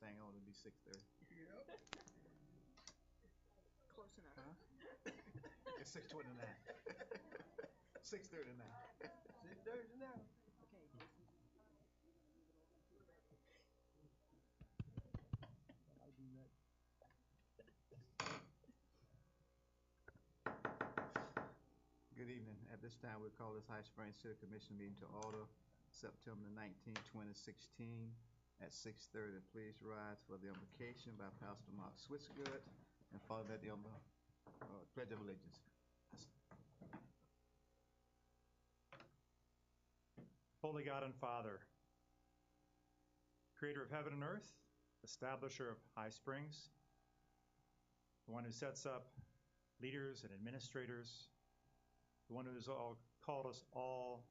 thing ought to be 6:30. Yep. Close enough. Huh? It's 6:29. 6:39. 6:30 now. Okay. I do that. Good evening. At this time, we'll call this High Springs City Commission meeting to order, September 19, 2016, at 6:30. Please rise for the invocation by Pastor Mark Switzegood, and follow that the Pledge of Allegiance. Holy God and Father, creator of heaven and earth, establisher of High Springs, the one who sets up leaders and administrators, the one who has called us all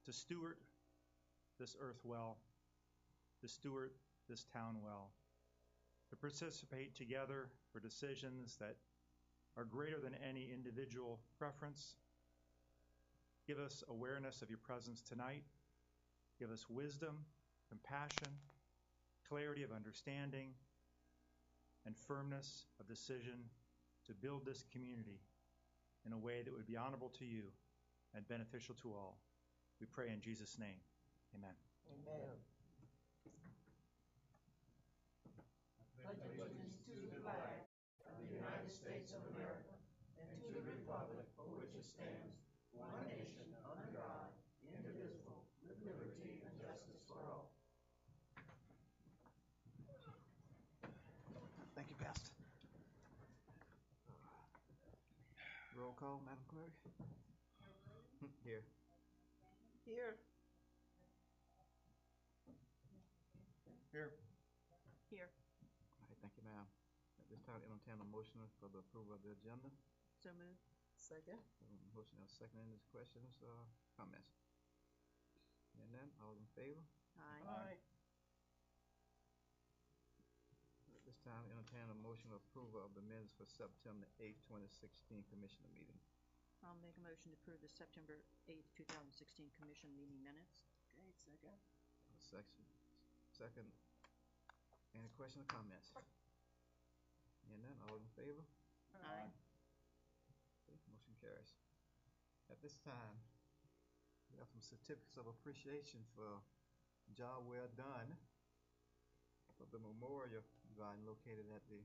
to steward this earth well, to steward this town well, to participate together for decisions that are greater than any individual preference. Give us awareness of your presence tonight. Give us wisdom, compassion, clarity of understanding, and firmness of decision to build this community in a way that would be honorable to you and beneficial to all. We pray in Jesus' name. Amen. Amen. Pledge allegiance to the flag of the United States of America and to the republic for which it stands, one nation, under God, indivisible, with liberty and justice for all. Thank you, Pastor. Roll call, Madam Clerk. Here. Here. Here. Here. All right, thank you, ma'am. At this time, entertain a motion for the approval of the agenda. So moved. Second. Motion and second. Any questions or comments? And then, all in favor? Aye. Aye. At this time, entertain a motion of approval of the minutes for September 8th, 2016 Commissioner meeting. I'll make a motion to approve the September 8th, 2016 Commission meeting minutes. Okay, second. Second. Any questions or comments? And then, all in favor? Aye. Okay, motion carries. At this time, we have some certificates of appreciation for job well done for the memorial garden located at the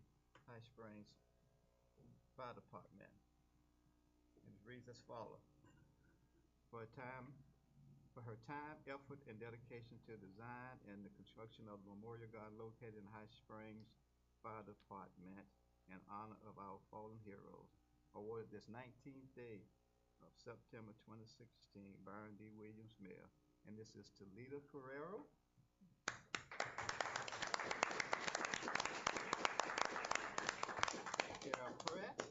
High Springs Fire Department. And it reads as follows. For her time, effort, and dedication to design and the construction of the memorial garden located in High Springs Fire Department in honor of our fallen heroes, awarded this 19th day of September 2016, Byron D. Williams Mayor. And this is Toledo Carrero. Carol Pratt.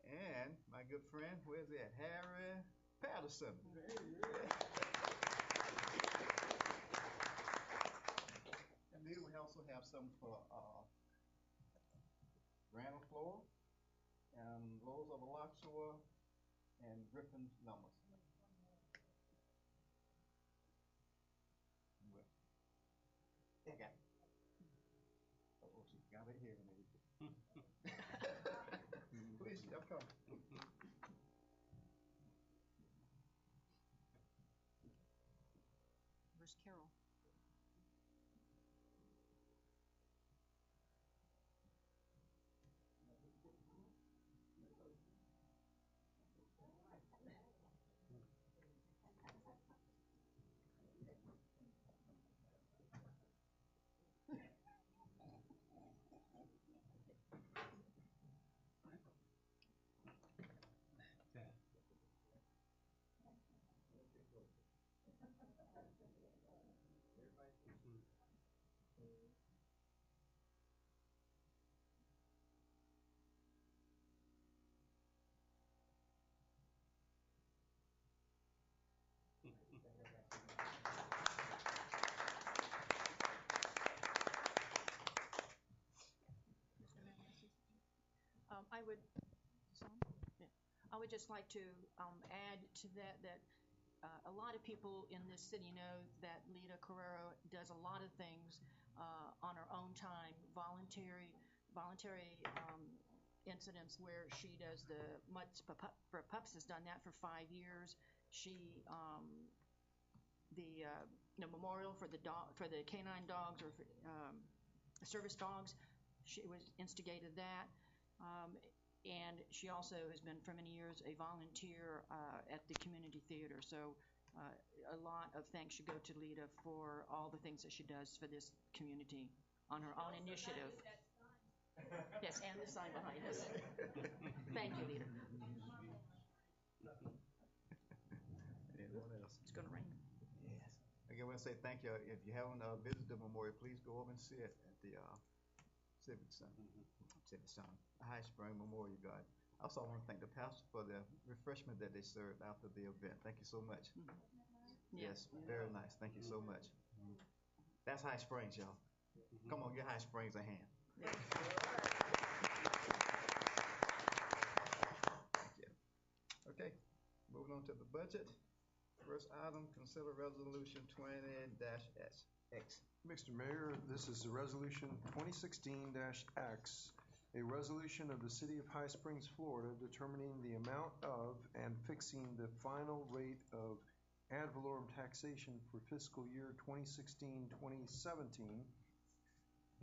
And my good friend, where's that? Harry Patterson. And then we also have some for Randall Floor and Rose of Alachua and Griffin Numbers. Well, they got it. Oh, she got it here. Please, y'all come. Where's Carol? I would just like to add to that a lot of people in this city know that Lita Carrero does a lot of things on her own time, voluntary incidents where she does the Mutts for Pups has done that for 5 years. She memorial for the canine dogs or service dogs. She was instigated that. And she also has been for many years a volunteer at the community theater. So a lot of thanks should go to Lita for all the things that she does for this community on her own initiative. Yes, and the sign behind us. Thank you, Lita. Anyone else? It's going to rain. Yes. Again, I want to say thank you. If you haven't visited the memorial, please go over and see it at the Civic Center. High Spring Memorial Garden. Also, I want to thank the pastor for the refreshment that they served after the event. Thank you so much. Yes, very nice. Thank you so much. That's High Springs, y'all. Come on, give High Springs a hand. Yeah. Thank you. Okay, moving on to the budget. First item, consider resolution 20-X. Mr. Mayor, this is the resolution 2016-X, a resolution of the City of High Springs, Florida, determining the amount of and fixing the final rate of ad valorem taxation for fiscal year 2016-2017,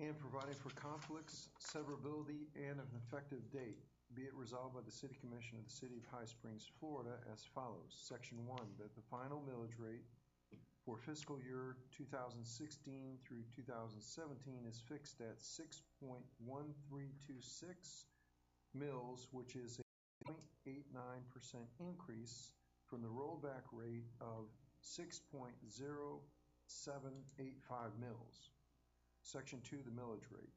and providing for conflicts, severability, and an effective date. Be it resolved by the City Commission of the City of High Springs, Florida, as follows. Section 1, that the final millage rate for fiscal year 2016 through 2017 is fixed at 6.1326 mils, which is a 0.89% increase from the rollback rate of 6.0785 mils. Section 2, the millage rate.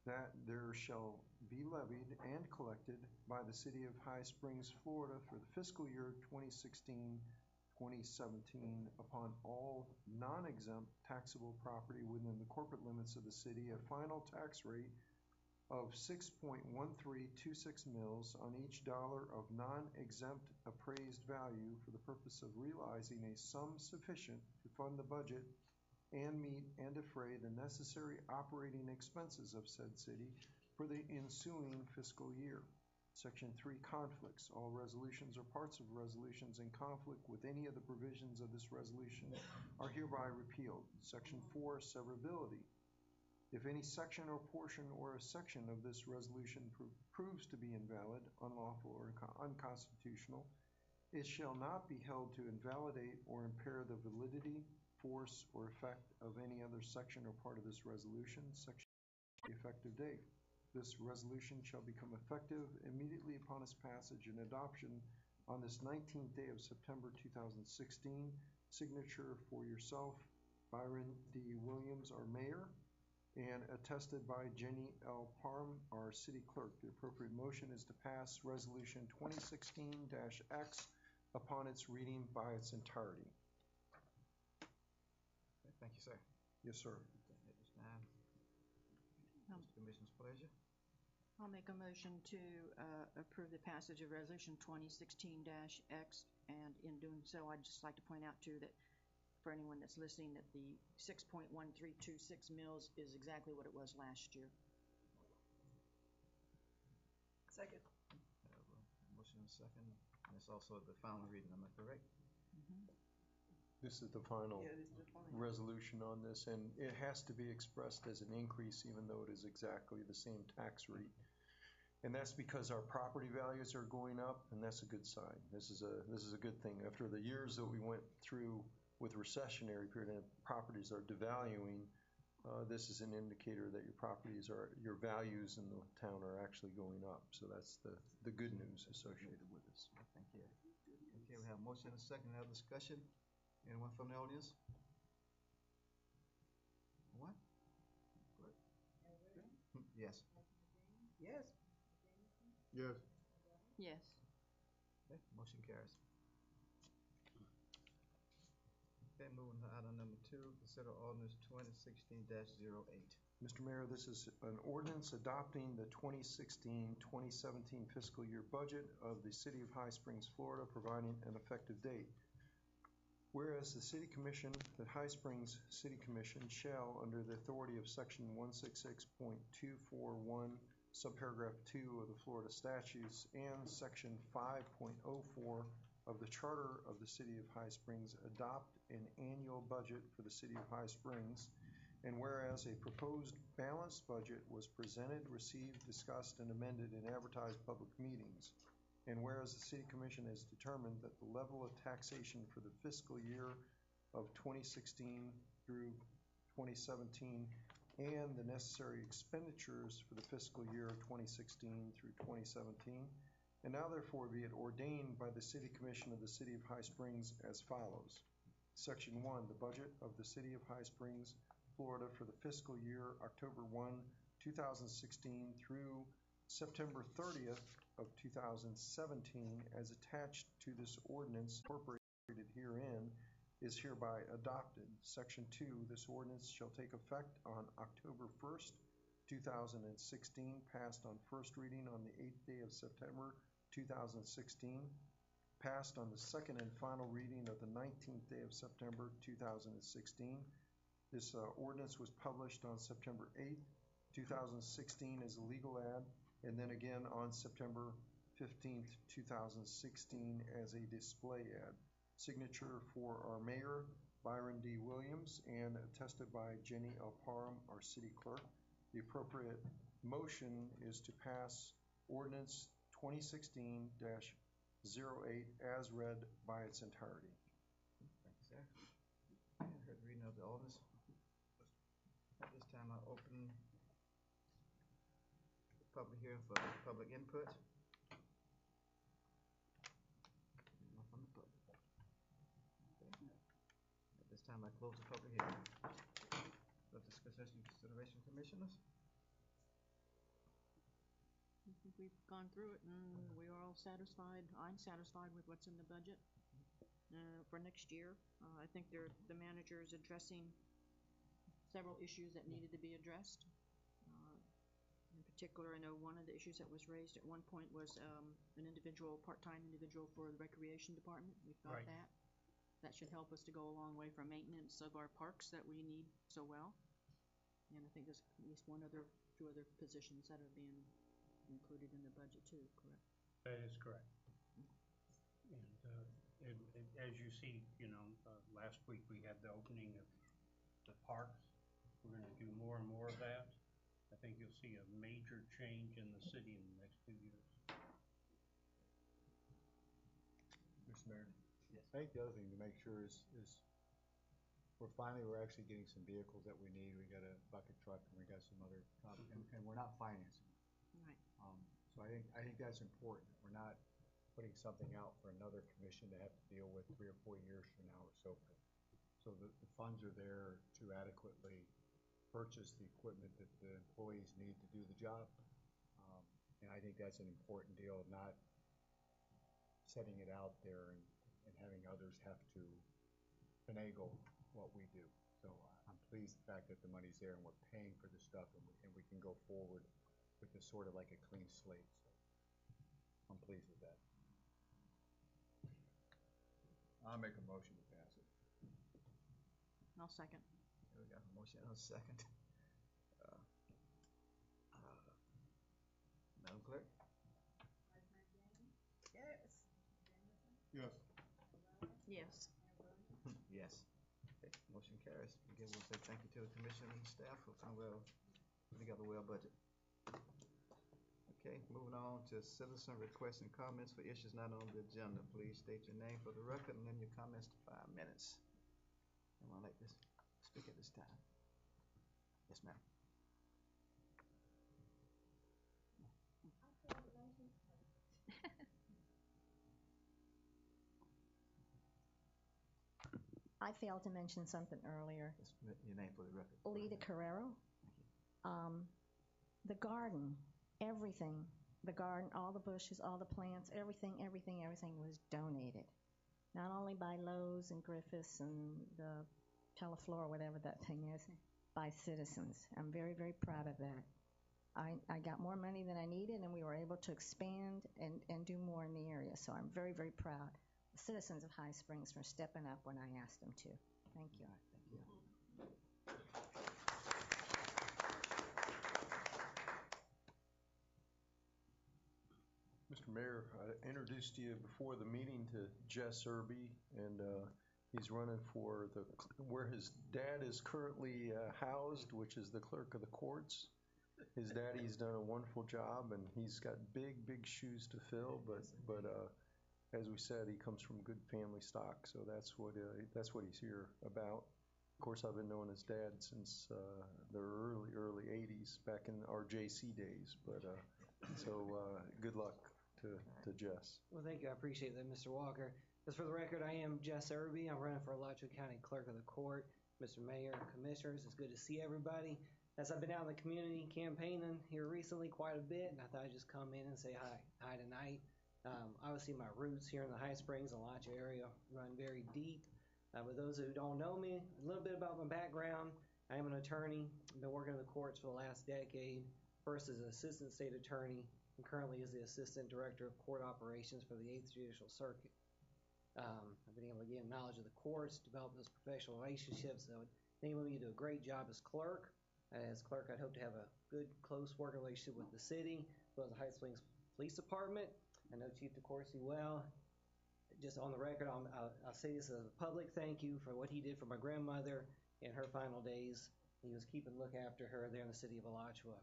That there shall be levied and collected by the City of High Springs, Florida for the fiscal year 2016-2017 upon all non-exempt taxable property within the corporate limits of the city, a final tax rate of 6.1326 mils on each dollar of non-exempt appraised value for the purpose of realizing a sum sufficient to fund the budget and meet and defray the necessary operating expenses of said city for the ensuing fiscal year. Section 3, conflicts. All resolutions or parts of resolutions in conflict with any of the provisions of this resolution are hereby repealed. Section 4, severability. If any section or portion or a section of this resolution proves to be invalid, unlawful, or unconstitutional, it shall not be held to invalidate or impair the validity, force, or effect of any other section or part of this resolution. Section the effective date. This resolution shall become effective immediately upon its passage and adoption on this 19th day of September 2016. Signature for yourself, Byron D. Williams, our mayor, and attested by Jenny L. Parham, our city clerk. The appropriate motion is to pass resolution 2016-X upon its reading by its entirety. Thank you, sir. Yes, sir. At this time, what's the commission's pleasure? I'll make a motion to approve the passage of resolution 2016-X, and in doing so, I'd just like to point out too that for anyone that's listening, that the 6.1326 mils is exactly what it was last year. Second. Motion and second, and it's also the final reading, am I correct? Mm-hmm. This is the final Yeah, this is the final. resolution on this, and it has to be expressed as an increase even though it is exactly the same tax rate. And that's because our property values are going up, and that's a good sign. This is a good thing. After the years that we went through with recessionary period and properties are devaluing, this is an indicator that your values in the town are actually going up. So that's the good news associated with this. Thank you. Okay, we have a motion and a second. Any other discussion? Anyone from the audience? What? Yes. Yes. Yes. Yes. Okay, motion carries. Okay, moving to item number 2, consider ordinance 2016-08. Mr. Mayor, this is an ordinance adopting the 2016-2017 fiscal year budget of the City of High Springs, Florida, providing an effective date. Whereas the City Commission, the High Springs City Commission shall, under the authority of Section 166.241, subparagraph 2 of the Florida statutes and Section 5.04 of the Charter of the City of High Springs, adopt an annual budget for the City of High Springs. And whereas a proposed balanced budget was presented, received, discussed, and amended in advertised public meetings. And whereas the City Commission has determined that the level of taxation for the fiscal year of 2016 through 2017 and the necessary expenditures for the fiscal year of 2016 through 2017, and now therefore be it ordained by the City Commission of the City of High Springs as follows. Section 1, the budget of the City of High Springs, Florida for the fiscal year October 1, 2016 through September 30th of 2017 as attached to this ordinance incorporated herein is hereby adopted. Section 2, this ordinance shall take effect on October 1st, 2016, passed on first reading on the 8th day of September 2016, passed on the second and final reading of the 19th day of September 2016. This ordinance was published on September 8th, 2016 as a legal ad, and then again on September 15th, 2016 as a display ad. Signature for our mayor, Byron D. Williams, and attested by Jenny L. Parham, our city clerk. The appropriate motion is to pass ordinance 2016-08 as read by its entirety. Thank you, sir. I heard the reading of the ordinance. At this time, I open the public hearing for public input. Anyone from the public? Okay. At this time, I close the public hearing. For discussion and consideration, commissioners? I think we've gone through it and we are all satisfied. I'm satisfied with what's in the budget for next year. I think the manager is addressing several issues that needed to be addressed. In particular, I know one of the issues that was raised at one point was an individual, part-time individual for the recreation department. We've got Right. that. That should help us to go a long way for maintenance of our parks that we need so well. And I think there's at least two other positions that are being included in the budget too, correct? That is correct. And as you see, last week we had the opening of the parks. We're going to do more and more of that. I think you'll see a major change in the city in the next 2 years. Mr. Mayor? Yes. I think the other thing to make sure is we're actually getting some vehicles that we need. We got a bucket truck and we got some other, and we're not financing. Right. So I think that's important. We're not putting something out for another commission to have to deal with 3 or 4 years from now or so forth. So the funds are there to adequately purchase the equipment that the employees need to do the job. And I think that's an important deal, not setting it out there and having others have to finagle what we do. So I'm pleased the fact that the money's there and we're paying for the stuff and we can go forward with this sort of like a clean slate. So I'm pleased with that. I'll make a motion to pass it. I'll second. Okay, we got a motion and a second. Madam Clerk? Yes. Yes. Yes. Yes. Okay, motion carries. Again, we'll say thank you to the commission and staff for putting together well budget. Okay, moving on to citizen requests and comments for issues not on the agenda. Please state your name for the record and then your comments to 5 minutes. Anyone like this speak at this time? Yes, ma'am. I failed to mention something earlier. Just your name for the record. Lita Carrero. The garden, everything, the garden, all the bushes, all the plants, everything was donated. Not only by Lowe's and Griffiths and the Teleflor, whatever that thing is, by citizens. I'm very, very proud of that. I got more money than I needed, and we were able to expand and do more in the area, so I'm very, very proud. citizens of High Springs for stepping up when I asked them to. Thank you. All right, thank you. Mr. Mayor, I introduced you before the meeting to Jess Irby, and he's running for where his dad is currently housed, which is the clerk of the courts. His daddy's done a wonderful job, and he's got big, big shoes to fill. But as we said, he comes from good family stock, so that's what he's here about. Of course, I've been knowing his dad since the early '80s, back in our JC days. But good luck to Jess. Well, thank you. I appreciate that, Mr. Walker. As for the record, I am Jess Irby. I'm running for Alachua County Clerk of the Court. Mr. Mayor, Commissioners, it's good to see everybody. As I've been out in the community campaigning here recently quite a bit, and I thought I'd just come in and say hi tonight. Obviously, my roots here in the High Springs, Alachua area run very deep. But those who don't know me, a little bit about my background. I am an attorney. I've been working in the courts for the last decade, first as an assistant state attorney, and currently as the Assistant Director of Court Operations for the 8th Judicial Circuit. I've been able to gain knowledge of the courts, develop those professional relationships that would enable me to do a great job as clerk. As clerk, I'd hope to have a good, close working relationship with the city, as well as the High Springs Police Department. I know Chief DeCourcy well. Just on the record, I'll say this as a public thank you for what he did for my grandmother in her final days. He was keeping look after her there in the city of Alachua.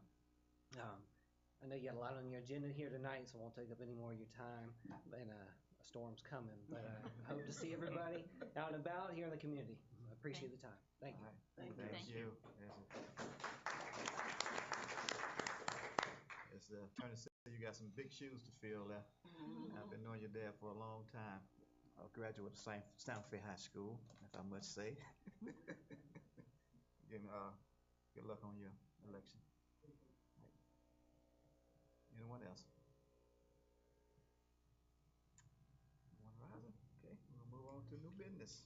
I know you got a lot on your agenda here tonight, so I won't take up any more of your time. And a storm's coming, but I hope to see everybody out and about here in the community. I appreciate the time. Thank you. Thank you. As the attorney said, you got some big shoes to fill there. I've been knowing your dad for a long time. A graduate of Santa Fe High School, if I must say. Again, good luck on your election. Anyone else? One rising? Okay, we'll move on to new business.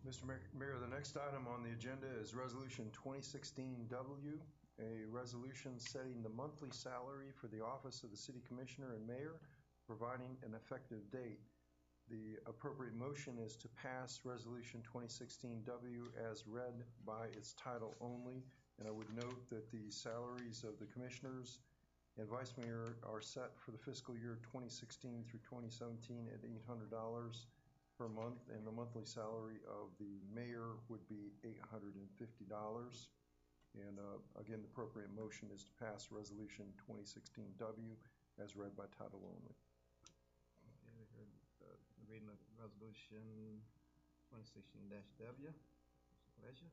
Mr. Mayor, the next item on the agenda is Resolution 2016W, a resolution setting the monthly salary for the office of the City Commissioner and Mayor, providing an effective date. The appropriate motion is to pass Resolution 2016W as read by its title only. And I would note that the salaries of the commissioners and vice mayor are set for the fiscal year 2016 through 2017 at $800 per month, and the monthly salary of the mayor would be $850. And again, the appropriate motion is to pass Resolution 2016W as read by title only. Okay, we heard the reading of Resolution 2016-W. It's a pleasure.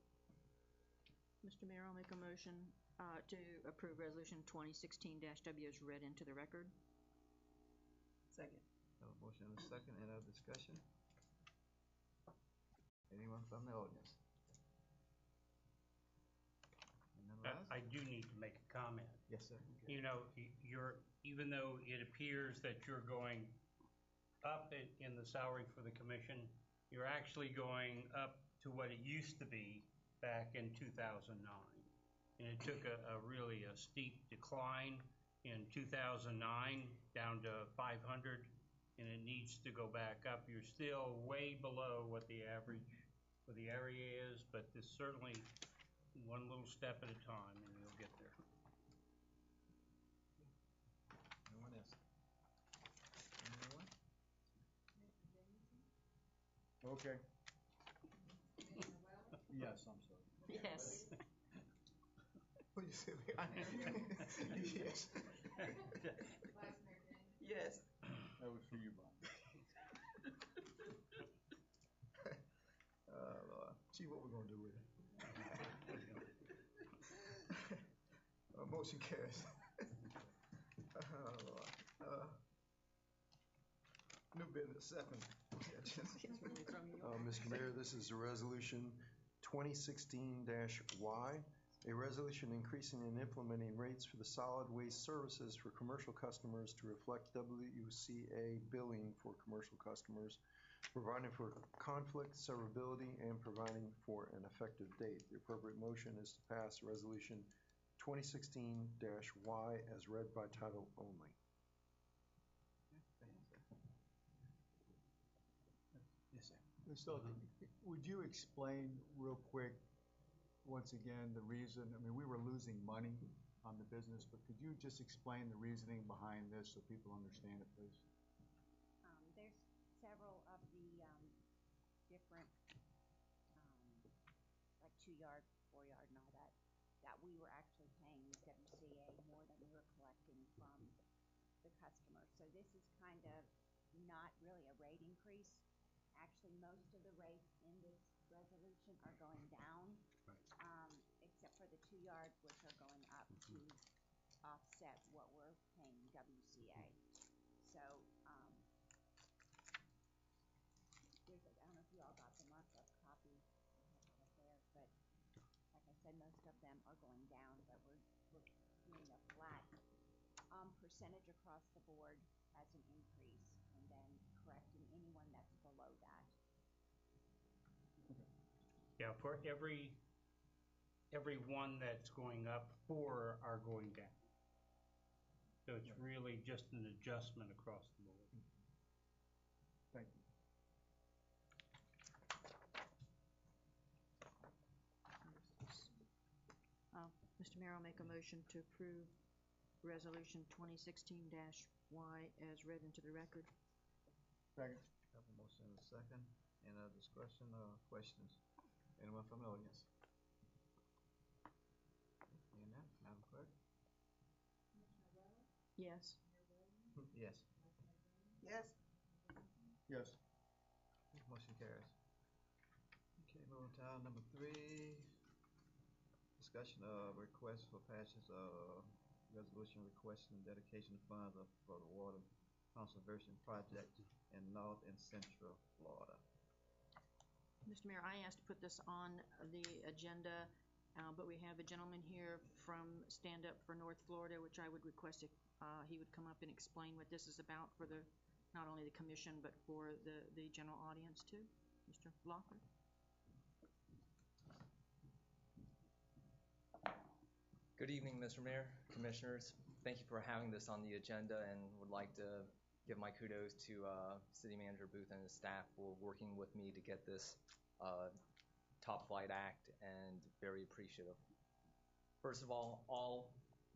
Mr. Mayor, I'll make a motion to approve Resolution 2016-W as read into the record. Second. Have a motion and a second. Any other discussion? Anyone from the audience? I do need to make a comment. Yes, sir. You know, even though it appears that you're going up in the salary for the commission, you're actually going up to what it used to be back in 2009. And it took a really steep decline in 2009 down to 500, and it needs to go back up. You're still way below what the average for the area is, but this certainly one little step at a time, and you'll get there. Anyone else? Anyone? Okay. Yes, I'm sorry. Yes. What you say? Yes. Yes. That was for you, Bob. Lord. Gee, what we gonna do with it? Motion carries. Lord. New business 7. Mr. Mayor, this is a resolution 2016-Y, a resolution increasing and implementing rates for the solid waste services for commercial customers to reflect WCA billing for commercial customers, providing for conflict severability, and providing for an effective date. The appropriate motion is to pass resolution 2016-Y as read by title only. Ms. Dalton, would you explain real quick, once again, the reason, I mean, we were losing money on the business, but could you just explain the reasoning behind this so people understand it, please? There's several of the different, like 2-yard, 4-yard, and all that, that we were actually paying WCA more than we were collecting from the customers. So this is kind of not really a rate increase. Actually, most of the rates in this resolution are going down, except for the 2-yard, which are going up to offset what we're paying WCA. So I don't know if you all got the markup copy. I have it up there, but like I said, most of them are going down, but we're doing a flat percentage across the board as an increase, and then correcting anyone that's below that. Yeah, for every one that's going up, 4 are going down. So it's really just an adjustment across the board. Thank you. Mr. Mayor, I'll make a motion to approve Resolution 2016-Y as read into the record. Second. Have a motion and a second. Any other discussion or questions? Anyone from the audience? Seeing none, Madam Clerk? Yes. Yes. Yes. Yes. Motion carries. Okay, moving to item number 3. Discussion of request for passage of resolution requesting dedication of funds for the water conservation project in North and Central Florida. Mr. Mayor, I asked to put this on the agenda, but we have a gentleman here from Stand Up for North Florida, which I would request if he would come up and explain what this is about for not only the commission, but for the general audience too. Mr. Locker. Good evening, Mr. Mayor, Commissioners. Thank you for having this on the agenda, and would like to give my kudos to City Manager Booth and his staff for working with me to get this top flight act, and very appreciative. First of all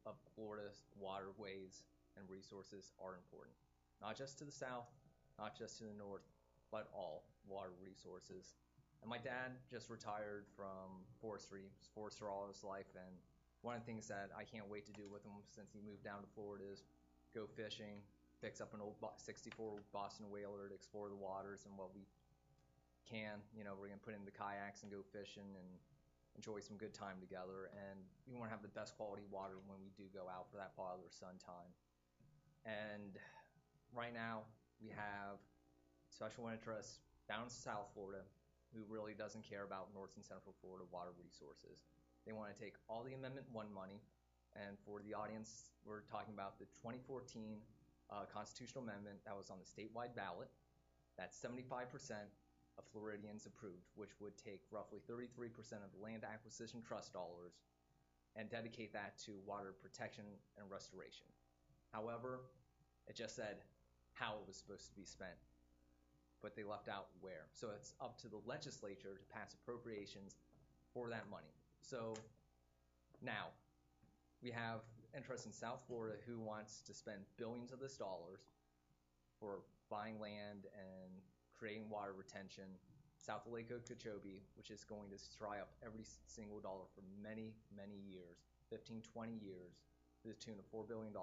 of Florida's waterways and resources are important, not just to the south, not just to the north, but all water resources. And my dad just retired from forestry. He was a forester all his life, and one of the things that I can't wait to do with him since he moved down to Florida is go fishing, fix up an old 64 Boston Whaler to explore the waters, and what we can, we're going to put in the kayaks and go fishing and enjoy some good time together. And we want to have the best quality water when we do go out for that father son time. And right now we have special interests down in South Florida who really doesn't care about North and Central Florida water resources. They want to take all the Amendment 1 money, and for the audience, we're talking about the 2014 constitutional amendment that was on the statewide ballot. That's 75% of Floridians approved, which would take roughly 33% of the land acquisition trust dollars and dedicate that to water protection and restoration. However, it just said how it was supposed to be spent, but they left out where. So it's up to the legislature to pass appropriations for that money. So now we have interest in South Florida who wants to spend billions of this dollars for buying land and creating water retention south of Lake Okeechobee, which is going to dry up every single dollar for many, many years, 15, 20 years, to the tune of $4 billion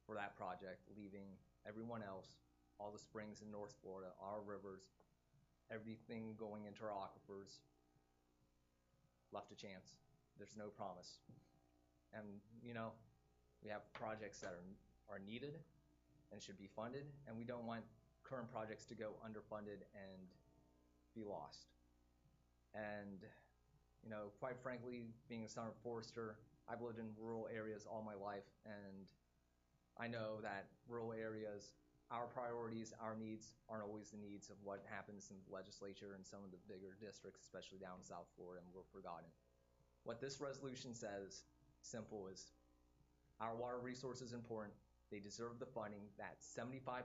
for that project, leaving everyone else, all the springs in North Florida, our rivers, everything going into our aquifers, left to chance. There's no promise. And, we have projects that are needed and should be funded, and we don't want current projects to go underfunded and be lost. And, quite frankly, being a summer forester, I've lived in rural areas all my life, and I know that rural areas, our priorities, our needs aren't always the needs of what happens in the legislature and some of the bigger districts, especially down in South Florida, and we're forgotten. What this resolution says, simple, is our water resource is important. They deserve the funding that 75%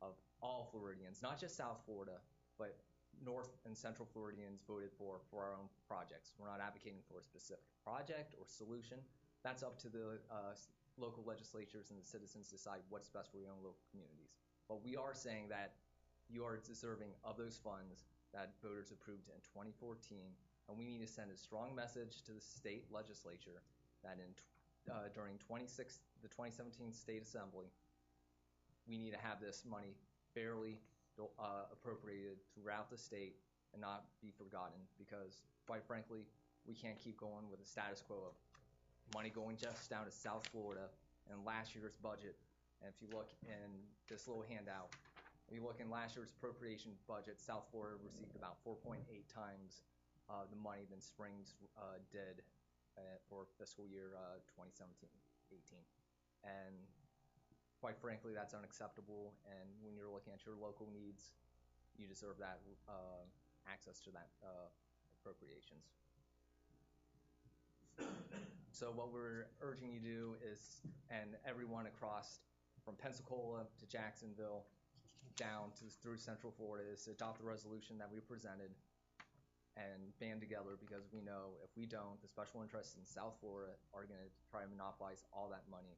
of all Floridians, not just South Florida, but North and Central Floridians voted for our own projects. We're not advocating for a specific project or solution. That's up to the local legislatures and the citizens to decide what's best for your own local communities. But we are saying that you are deserving of those funds that voters approved in 2014, and we need to send a strong message to the state legislature that during the 2017 State Assembly, we need to have this money fairly appropriated throughout the state and not be forgotten, because quite frankly, we can't keep going with the status quo of money going just down to South Florida in last year's budget. And if you look in this little handout, if you look in last year's appropriation budget, South Florida received about 4.8 times the money than Springs did for fiscal year 2017-18. And quite frankly, that's unacceptable. And when you're looking at your local needs, you deserve that access to that appropriations. So what we're urging you to do is, and everyone across from Pensacola to Jacksonville down through Central Florida, is to adopt the resolution that we presented and band together, because we know if we don't, the special interests in South Florida are going to try to monopolize all that money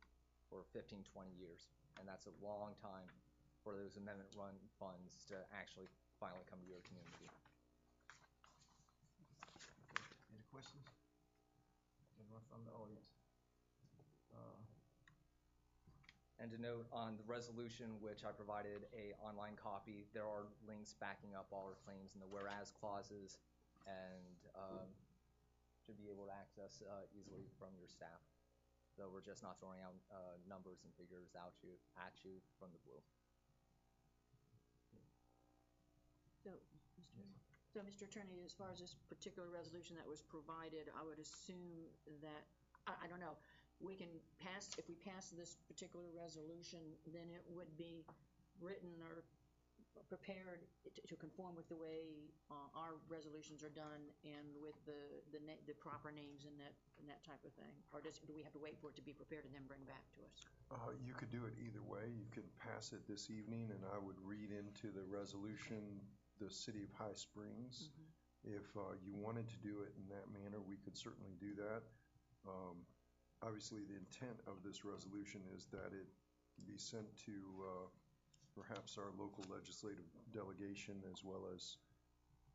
for 15, 20 years. And that's a long time for those amendment run funds to actually finally come to your community. Any questions? Anyone from the audience? And to note on the resolution, which I provided a online copy, there are links backing up all our claims in the whereas clauses, and should be able to access easily from your staff. So we're just not throwing out numbers and figures at you from the blue. So, Mr. Attorney, as far as this particular resolution that was provided, I would assume that, I don't know, we can pass, if we pass this particular resolution, then it would be written or prepared to conform with the way our resolutions are done and with the proper names and that type of thing? Or do we have to wait for it to be prepared and then bring back to us? You could do it either way. You could pass it this evening, and I would read into the resolution the City of High Springs. If you wanted to do it in that manner, we could certainly do that. Obviously, the intent of this resolution is that it be sent to perhaps our local legislative delegation as well as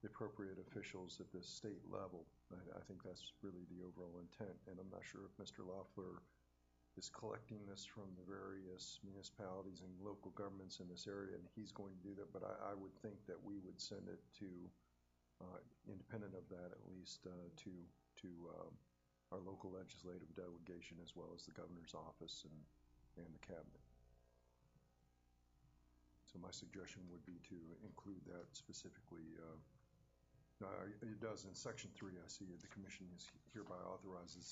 the appropriate officials at the state level. I think that's really the overall intent, and I'm not sure if Mr. Loeffler is collecting this from the various municipalities and local governments in this area, and he's going to do that, but I would think that we would send it to, independent of that at least, to our local legislative delegation as well as the governor's office and the cabinet. So my suggestion would be to include that specifically. It does in Section 3. I see the commission is hereby authorizes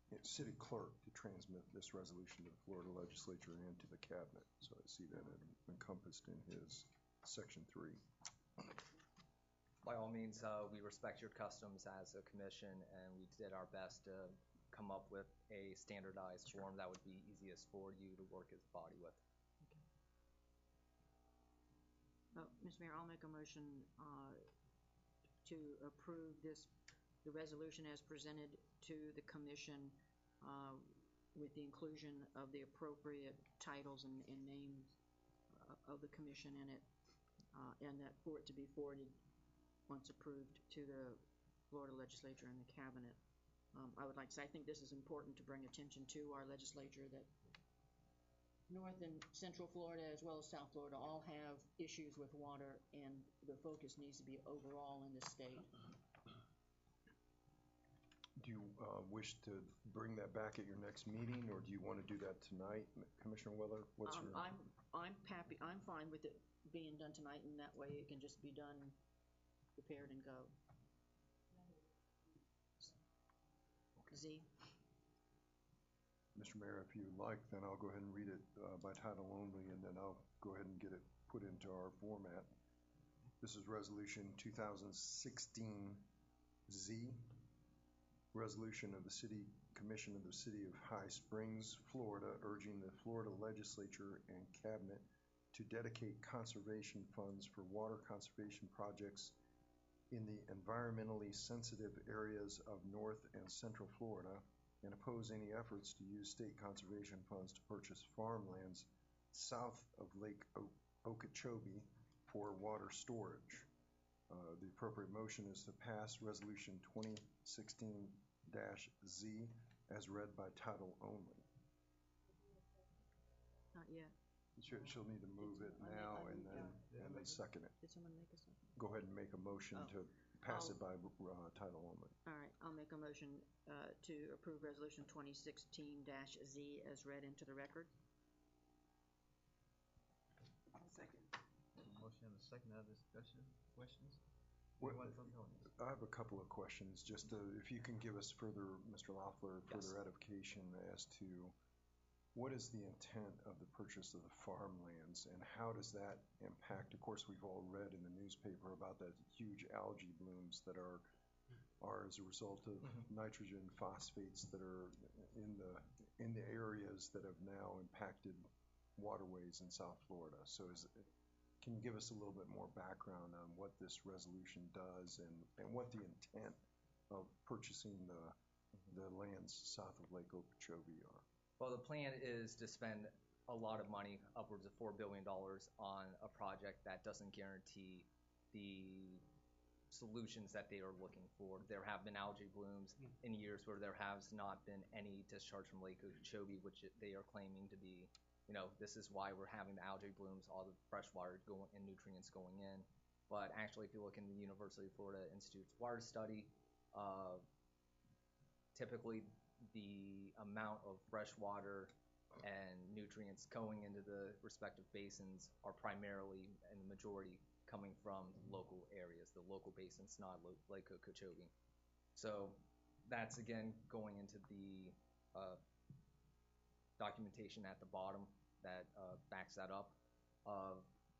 the city clerk to transmit this resolution to the Florida legislature and to the cabinet. So I see that encompassed in his Section 3. By all means, we respect your customs as a commission, and we did our best to come up with a standardized form that would be easiest for you to work as a body with. Mr. Mayor, I'll make a motion to approve the resolution as presented to the commission with the inclusion of the appropriate titles and names of the commission in it, and that for it to be forwarded once approved to the Florida legislature and the cabinet. I would like to say, I think this is important to bring attention to our legislature that North and Central Florida as well as South Florida all have issues with water, and the focus needs to be overall in the state. Do you wish to bring that back at your next meeting, or do you want to do that tonight, Commissioner Willer? What's your... I'm happy. I'm fine with it being done tonight, and that way it can just be done, prepared, and go. Z. Mr. Mayor, if you'd like, then I'll go ahead and read it by title only, and then I'll go ahead and get it put into our format. This is Resolution 2016-Z, Resolution of the City Commission of the City of High Springs, Florida, urging the Florida Legislature and Cabinet to dedicate conservation funds for water conservation projects in the environmentally sensitive areas of North and Central Florida, and oppose any efforts to use state conservation funds to purchase farmlands south of Lake Okeechobee for water storage. The appropriate motion is to pass Resolution 2016-Z as read by title only. Not yet. She'll need to move it now and then second it. Did someone make a second? Go ahead and make a motion to pass it by title only. All right, I'll make a motion to approve Resolution 2016-Z as read into the record. I'll second. Motion and a second, other discussion, questions? What- Anyone from the audience? I have a couple of questions, just if you can give us further, Mr. Loeffler, further Yes. edification as to what is the intent of the purchase of the farmlands and how does that impact? Of course, we've all read in the newspaper about the huge algae blooms that are as a result of nitrogen phosphates that are in the areas that have now impacted waterways in South Florida. So can you give us a little bit more background on what this resolution does and what the intent of purchasing the lands south of Lake Okeechobee are? Well, the plan is to spend a lot of money, upwards of $4 billion, on a project that doesn't guarantee the solutions that they are looking for. There have been algae blooms in years where there has not been any discharge from Lake Okeechobee, which they are claiming to be, this is why we're having the algae blooms, all the fresh water going and nutrients going in. But actually, if you look in the University of Florida Institute's water study, typically the amount of fresh water and nutrients going into the respective basins are primarily, and the majority, coming from local areas, the local basins, not Lake Okeechobee. So that's, again, going into the documentation at the bottom that backs that up.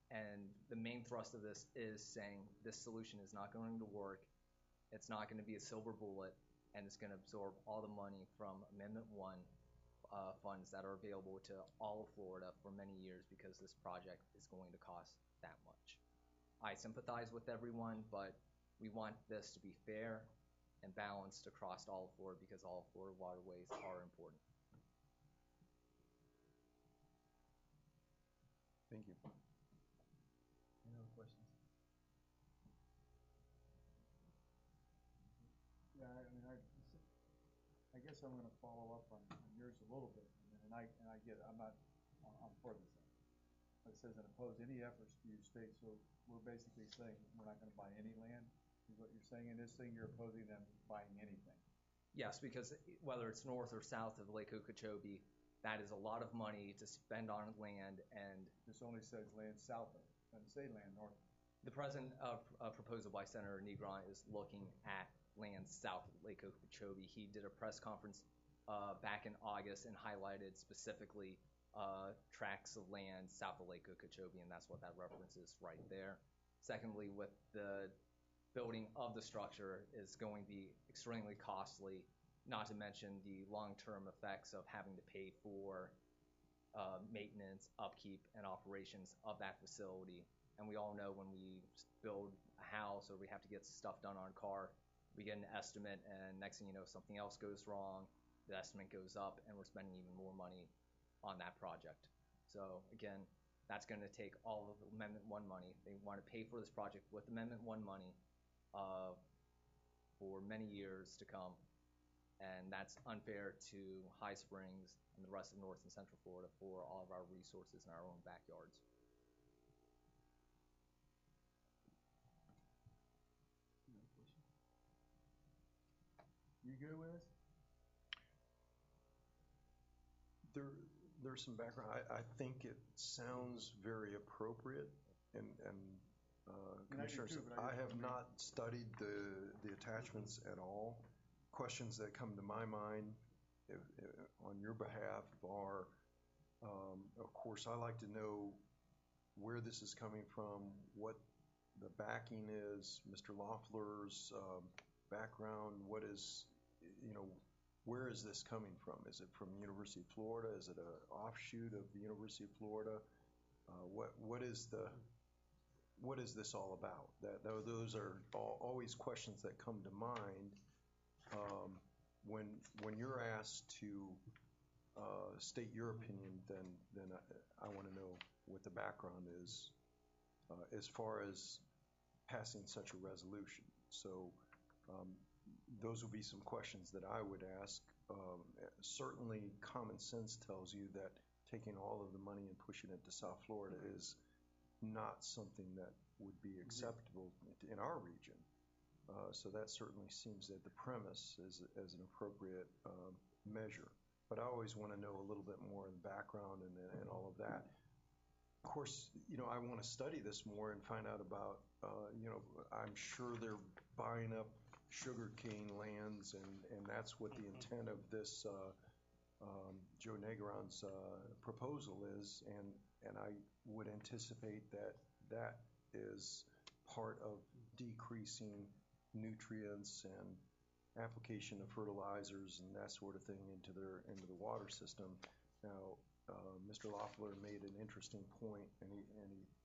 And the main thrust of this is saying this solution is not going to work. It's not going to be a silver bullet, and it's going to absorb all the money from Amendment 1 funds that are available to all of Florida for many years, because this project is going to cost that much. I sympathize with everyone, but we want this to be fair and balanced across all of Florida, because all of Florida waterways are important. Thank you. Any other questions? Yeah, I guess I'm gonna follow up on yours a little bit, and I get it, I'm for this. It says and oppose any efforts to use state, so we're basically saying we're not gonna buy any land, is what you're saying in this thing, you're opposing them buying anything. Yes, because whether it's north or south of Lake Okeechobee, that is a lot of money to spend on land, and This only says land south of it, doesn't say land north of it. the present proposal by Senator Negron is looking at land south of Lake Okeechobee. He did a press conference back in August and highlighted specifically tracts of land south of Lake Okeechobee, and that's what that references right there. Secondly, with the building of the structure is going to be extremely costly, not to mention the long-term effects of having to pay for maintenance, upkeep, and operations of that facility. And we all know when we build a house or we have to get stuff done on a car, we get an estimate, and next thing you know, something else goes wrong, the estimate goes up, and we're spending even more money on that project. So again, that's going to take all of Amendment 1 money. They want to pay for this project with Amendment 1 money for many years to come, and that's unfair to High Springs and the rest of North and Central Florida for all of our resources in our own backyards. You good with us? There's some background. I think it sounds very appropriate, and Commissioners, too, but I have mean- not studied the attachments at all. Questions that come to my mind on your behalf are, of course, I like to know where this is coming from, what the backing is, Mr. Loeffler's background, what is, where is this coming from? Is it from University of Florida? Is it an offshoot of the University of Florida? what is this all about? Those are always questions that come to mind when you're asked to state your opinion. Then I want to know what the background is as far as passing such a resolution. So those would be some questions that I would ask. Certainly, common sense tells you that taking all of the money and pushing it to South Florida is not something that would be acceptable in our region. So that certainly seems that the premise is as an appropriate measure. But I always want to know a little bit more in the background and all of that. Of course, I want to study this more and find out about, I'm sure they're buying up sugarcane lands, and that's what the intent of this Joe Negron's proposal is, and I would anticipate that is part of decreasing nutrients and application of fertilizers and that sort of thing into the water system. Now, Mr. Loeffler made an interesting point, and he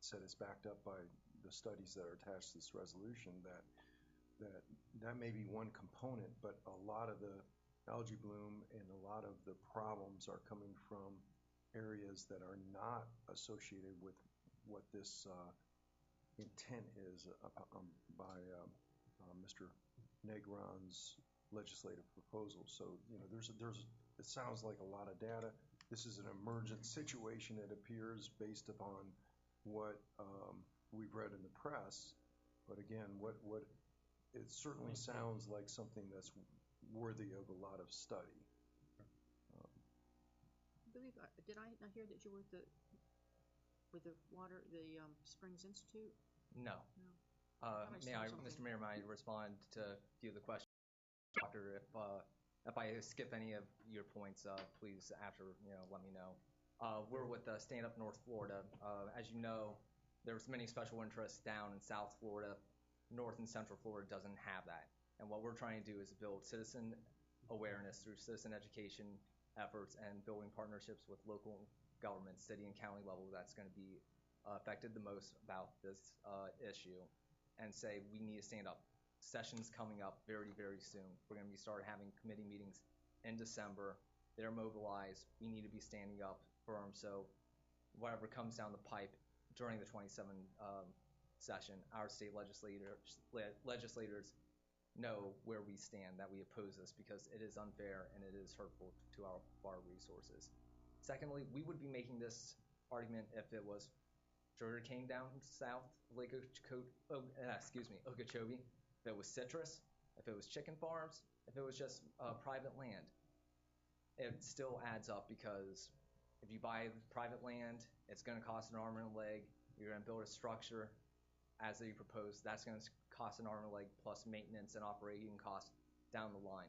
said it's backed up by the studies that are attached to this resolution, that may be one component, but a lot of the algae bloom and a lot of the problems are coming from areas that are not associated with what this intent is by Mr. Negron's legislative proposal. So, it sounds like a lot of data. This is an emergent situation, it appears, based upon what we've read in the press. But again, it certainly sounds like something that's worthy of a lot of study. Did I not hear that you were with the Springs Institute? No. Mr. Mayor, may I respond to a few of the questions? Doctor, if I skip any of your points, please let me know. We're with Stand Up North Florida. As you know, there's many special interests down in South Florida. North and Central Florida doesn't have that. And what we're trying to do is build citizen awareness through citizen education efforts and building partnerships with local governments, city and county level, that's going to be affected the most about this issue, and say we need to stand up. Sessions coming up very, very soon. We're going to start having committee meetings in December. They're mobilized. We need to be standing up firm. So whatever comes down the pipe during the 27 session, our state legislators know where we stand, that we oppose this because it is unfair and it is hurtful to our resources. Secondly, we would be making this argument if it was sugarcane down south of Lake Okeechobee, if it was citrus, if it was chicken farms, if it was just private land. It still adds up because if you buy private land, it's going to cost an arm and a leg. You're going to build a structure as they propose. That's going to cost an arm and a leg plus maintenance and operating costs down the line.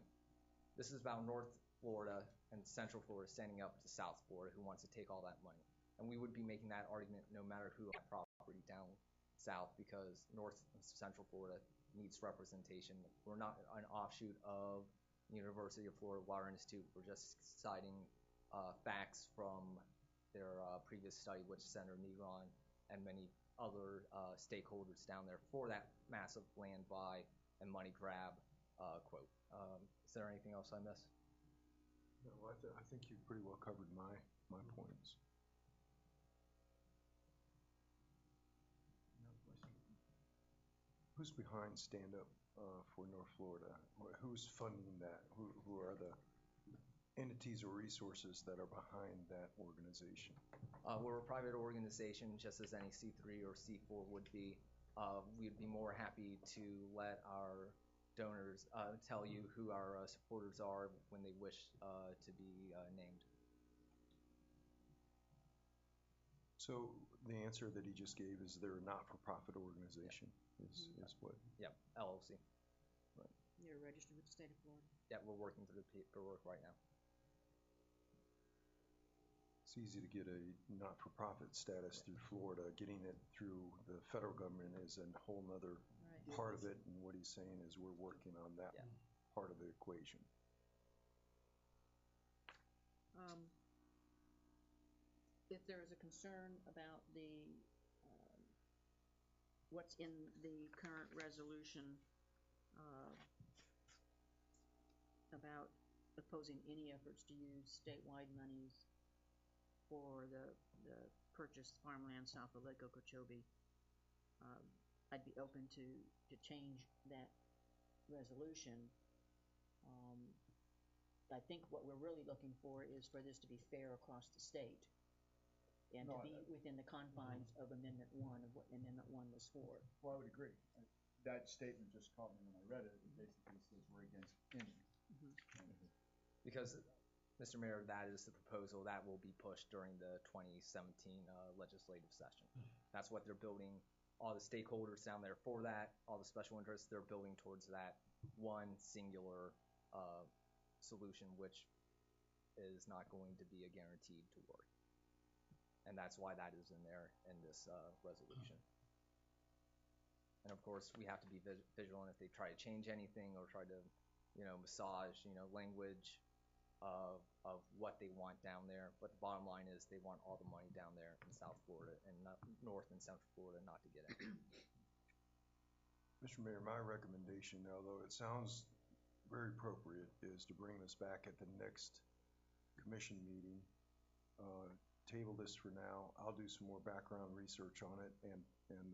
This is about North Florida and Central Florida standing up to South Florida who wants to take all that money. And we would be making that argument no matter who owns property down south because North and Central Florida needs representation. We're not an offshoot of the University of Florida Water Institute. We're just citing facts from their previous study, which Senator Negron and many other stakeholders down there for that massive land buy and money grab quote. Is there anything else I missed? No, I think you pretty well covered my points. Who's behind Stand Up for North Florida? Who's funding that? Who are the entities or resources that are behind that organization? We're a private organization, just as any C3 or C4 would be. We'd be more happy to let our donors tell you who our supporters are when they wish to be named. So the answer that he just gave is they're a not-for-profit organization, is what? Yep, LLC. Right. You're registered with the state of Florida? Yeah, we're working through the paperwork right now. It's easy to get a not-for-profit status through Florida. Getting it through the federal government is a whole nother part of it, and what he's saying is we're working on that part of the equation. if there is a concern about what's in the current resolution, about opposing any efforts to use statewide monies for the purchased farmland south of Lake Okeechobee, I'd be open to change that resolution. I think what we're really looking for is for this to be fair across the state and to be within the confines of Amendment 1 of what Amendment 1 was for. Well, I would agree. That statement just caught me when I read it. It basically says we're against any. Because, Mr. Mayor, that is the proposal that will be pushed during the 2017 legislative session. That's what they're building. All the stakeholders down there for that, all the special interests, they're building towards that one singular solution, which is not going to be a guaranteed to work. And that's why that is in there in this resolution. And of course, we have to be vigilant if they try to change anything or try to, massage, language of what they want down there. But the bottom line is they want all the money down there in South Florida and not North and Central Florida not to get it. Mr. Mayor, my recommendation, although it sounds very appropriate, is to bring this back at the next commission meeting. Table this for now. I'll do some more background research on it, and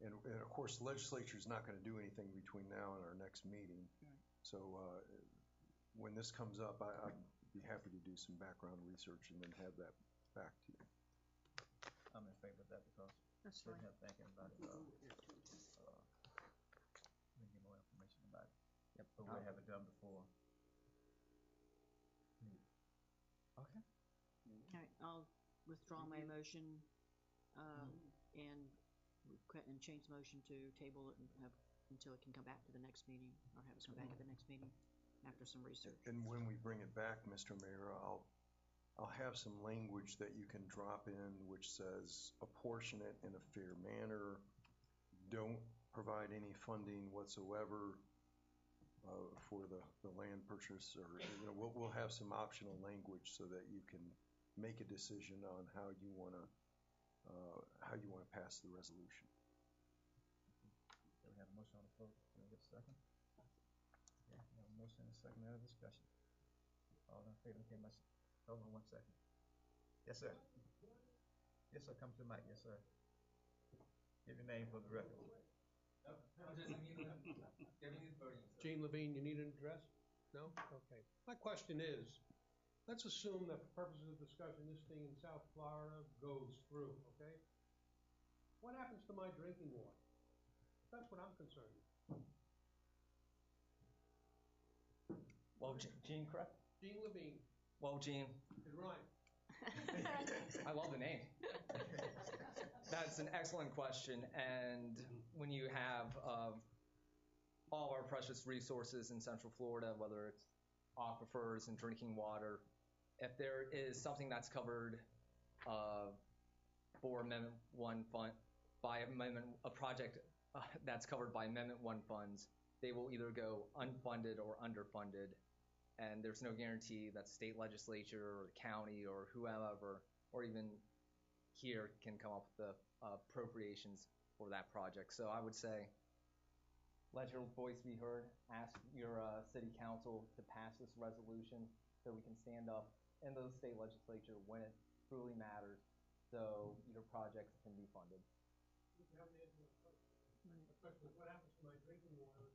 of course, the legislature is not going to do anything between now and our next meeting. So when this comes up, I'd be happy to do some background research and then have that back to you. I'm in favor of that because That's we're fine. not thinking about it. We need more information about it. Yep. But we have it done before. Okay. All right, I'll withdraw my motion, and change the motion to table it and have, until it can come back to the next meeting, or have us come back at the next meeting after some research. And when we bring it back, Mr. Mayor, I'll have some language that you can drop in which says apportion it in a fair manner, don't provide any funding whatsoever for the land purchase, or we'll have some optional language so that you can make a decision on how you want to pass the resolution. Do we have a motion on the floor? Can we get a second? Okay, we have a motion and a second, other discussion. All in favor, hold on 1 second. Yes, sir. Yes, sir, come to the mic, yes, sir. Give your name for the record. Gene Levine, you need an address? No? Okay. My question is, let's assume that for purposes of discussion, this thing in South Florida goes through, okay? What happens to my drinking water? That's what I'm concerned with. Well, Gene, correct? Gene Levine. Well, Gene. It rhymes. I love the name. That's an excellent question. And when you have all our precious resources in Central Florida, whether it's aquifers and drinking water, if there is something that's covered for Amendment 1 fund, a project that's covered by Amendment 1 funds, they will either go unfunded or underfunded. And there's no guarantee that the state legislature or the county or whoever, or even here, can come up with the appropriations for that project. So I would say, let your voice be heard. Ask your city council to pass this resolution so we can stand up in the state legislature when it truly matters, so your projects can be funded. You haven't answered my question. The question is, what happens to my drinking water?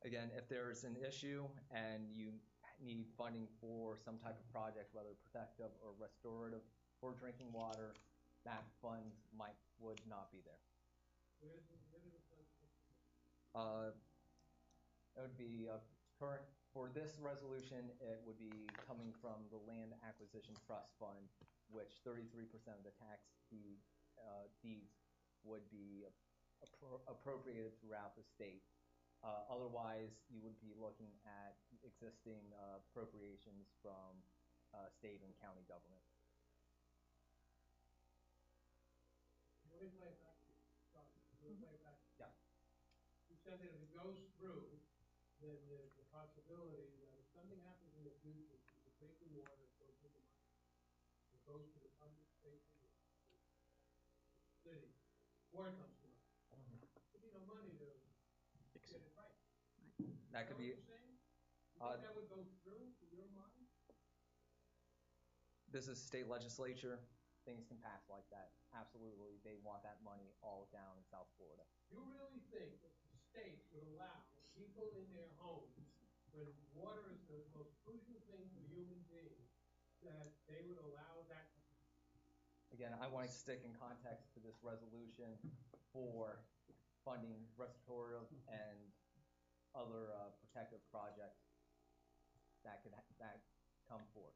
Again, if there's an issue and you need funding for some type of project, whether protective or restorative for drinking water, that funds would not be there. Where do the funds come from? It would be current, for this resolution, it would be coming from the Land Acquisition Trust Fund, which 33% of the tax deeds would be appropriated throughout the state. Otherwise, you would be looking at existing appropriations from state and county government. Let me play it back to you. Sorry. Let me play it back to you. Yeah. You said that if it goes through, then there's the possibility that if something happens in the future, the drinking water goes into my goes to the funding station, city, or it comes to us. There'd be no money to get it right. That could be, You know what I'm saying? You think that would go through to your mind? this is state legislature, things can pass like that. Absolutely, they want that money all down in South Florida. You really think that the state would allow people in their homes, when water is the most crucial thing for human beings, that they would allow that to happen? Again, I want to stick in context to this resolution for funding restorative and other protective projects that come forth.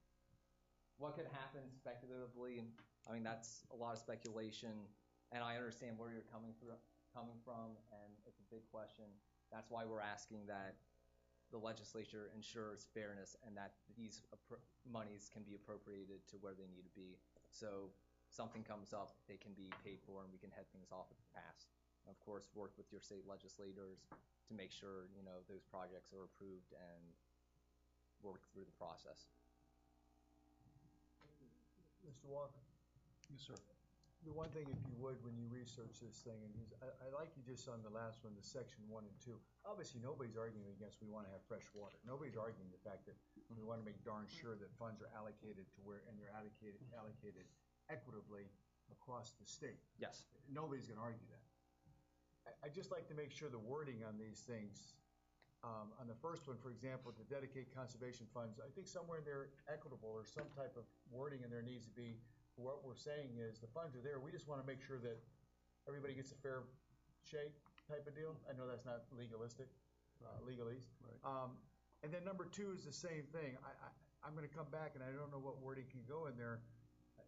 What could happen speculatively? I mean, that's a lot of speculation, and I understand where you're coming from, and it's a big question. That's why we're asking that the legislature ensures fairness and that these monies can be appropriated to where they need to be. So something comes up, they can be paid for, and we can head things off at the pass. Of course, work with your state legislators to make sure, you know, those projects are approved and work through the process. Mr. Walker, Yes, sir. the one thing, if you would, when you research this thing, and I like you just on the last one, the section 1 and 2. Obviously, nobody's arguing against we want to have fresh water. Nobody's arguing the fact that we want to make darn sure that funds are allocated to where, and they're allocated equitably across the state. Yes. Nobody's going to argue that. I just like to make sure the wording on these things, on the first one, for example, to dedicate conservation funds, I think somewhere in there equitable or some type of wording in there needs to be. What we're saying is the funds are there. We just want to make sure that everybody gets a fair shake type of deal. I know that's not legalistic, legalese. Right. And then number 2 is the same thing. I'm going to come back, and I don't know what wording can go in there.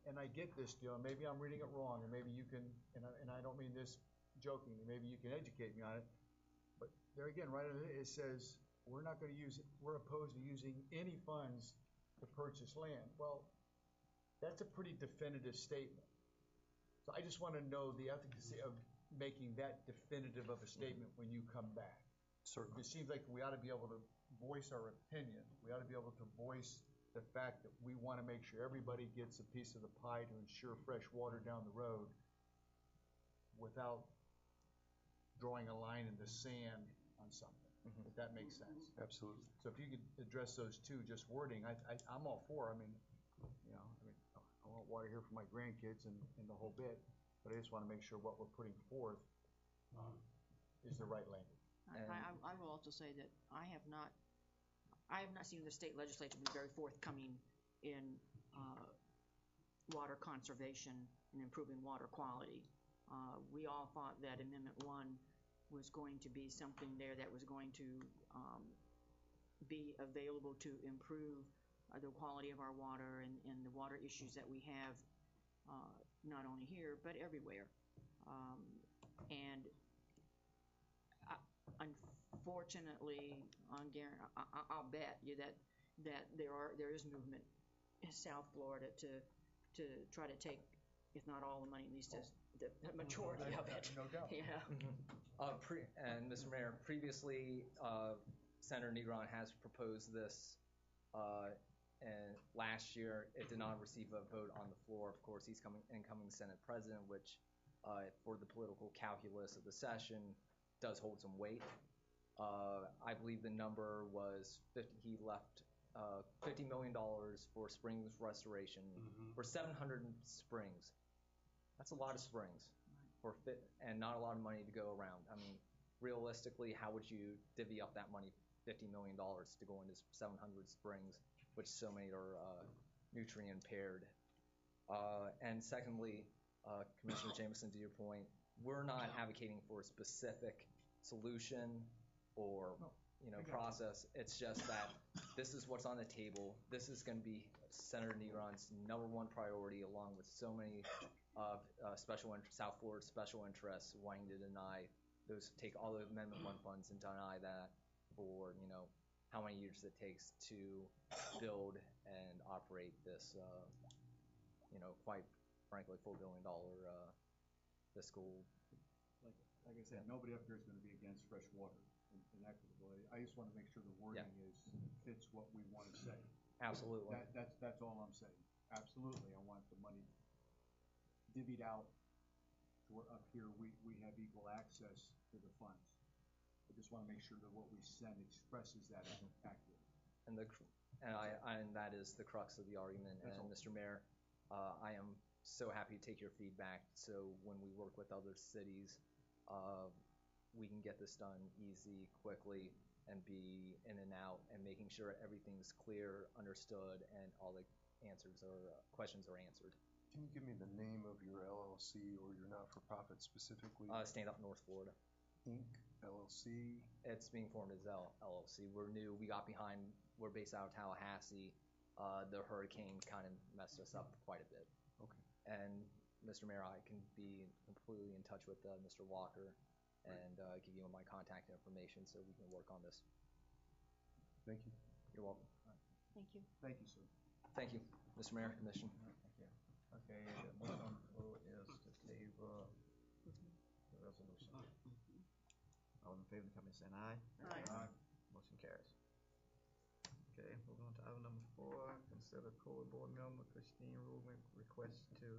And I get this deal. Maybe I'm reading it wrong, and maybe you can. And I don't mean this jokingly. Maybe you can educate me on it. But there again, right under it says we're not going to use it. We're opposed to using any funds to purchase land. Well, that's a pretty definitive statement. So I just want to know the efficacy of making that definitive of a statement when you come back. Certainly. It seems like we ought to be able to voice our opinion. We ought to be able to voice the fact that we want to make sure everybody gets a piece of the pie to ensure fresh water down the road without drawing a line in the sand on something, if that makes sense. Absolutely. So if you could address those two, just wording, I'm all for. I mean, you know, I want water here for my grandkids and the whole bit, but I just want to make sure what we're putting forth is the right language. I will also say that I have not seen the state legislature be very forthcoming in water conservation and improving water quality. We all thought that Amendment 1 was going to be something there that was going to be available to improve the quality of our water and the water issues that we have, not only here, but everywhere. And unfortunately, I'll bet you that there is movement in South Florida to try to take, if not all the money, at least the majority of it. No doubt. Yeah. And Mr. Mayor, previously, Senator Negron has proposed this, and last year it did not receive a vote on the floor. Of course, he's incoming Senate President, which, for the political calculus of the session, does hold some weight. I believe the number was he left $50 million for springs restoration for 700 springs. That's a lot of springs and not a lot of money to go around. I mean, realistically, how would you divvy up that money, $50 million, to go into 700 springs, which so many are nutrient impaired? And secondly, Commissioner Jameson, to your point, we're not advocating for a specific solution or process. It's just that this is what's on the table. This is going to be Senator Negron's #1 priority, along with so many South Florida special interests wanting to deny those, take all the Amendment 1 funds and deny that for how many years it takes to build and operate this quite frankly $4 billion fiscal. Like I said, nobody up here is going to be against fresh water and equitable. I just want to make sure the wording fits what we want to say. Absolutely. That's all I'm saying. absolutely, I want the money divvied out to where up here we have equal access to the funds. I just want to make sure that what we send expresses that accurately. And and that is the crux of the argument. That's And all. Mr. Mayor, I am so happy to take your feedback. So when we work with other cities, we can get this done easy, quickly, and be in and out, and making sure everything's clear, understood, and all the questions are answered. Can you give me the name of your LLC or your not-for-profit specifically? Stand Up North Florida. Inc. LLC. It's being formed as LLC. We're new. We got behind. We're based out of Tallahassee. The hurricane kind of messed us up quite a bit. Okay. And Mr. Mayor, I can be completely in touch with Mr. Walker and give you my contact information so we can work on this. Thank you. You're welcome. Thank you. Thank you, sir. Thank you, Mr. Mayor, Commission. Thank you. Okay, the motion on the floor is to table the resolution. All in favor, come and say aye. Aye. Motion carries. Okay, moving on to item number 4, consider Code Board member Christine Rubin request to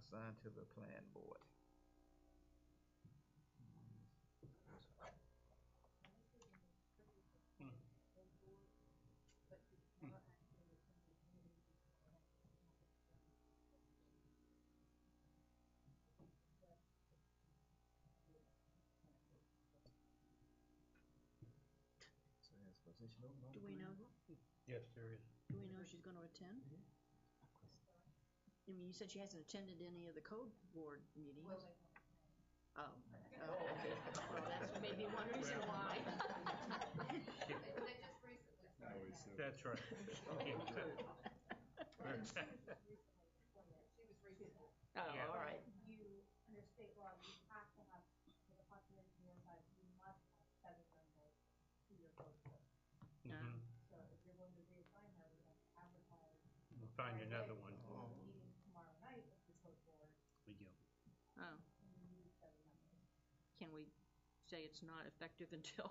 assign to the Plan Board. So his position open on Do the we Plan know? Board? Yes, there is. Do we know if she's going to attend? I mean, you said she hasn't attended any of the code board meetings. Oh, okay. Well, that's maybe one reason why. That's right. Oh, all right. You, under state law, you have to have, for the population your size, you must have 7 members to your code board. Mhm. So if you're going to reassign her, we have to advertise. We'll find another one. For the meeting tomorrow night of the code board, We go. Oh, and you need 7 members. can we say it's not effective until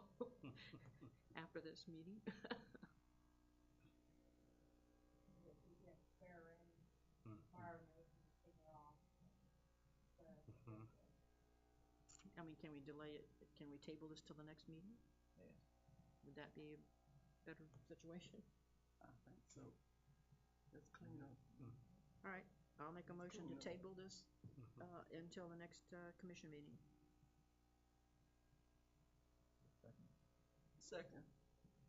after this meeting? If you get swear in tomorrow night and take her off. I mean, can we delay it? Can we table this till the next meeting? Yes. Would that be a better situation? I think so. Let's clean up. All right, I'll make a motion to Cool. table this until the next commission meeting. Second. Second.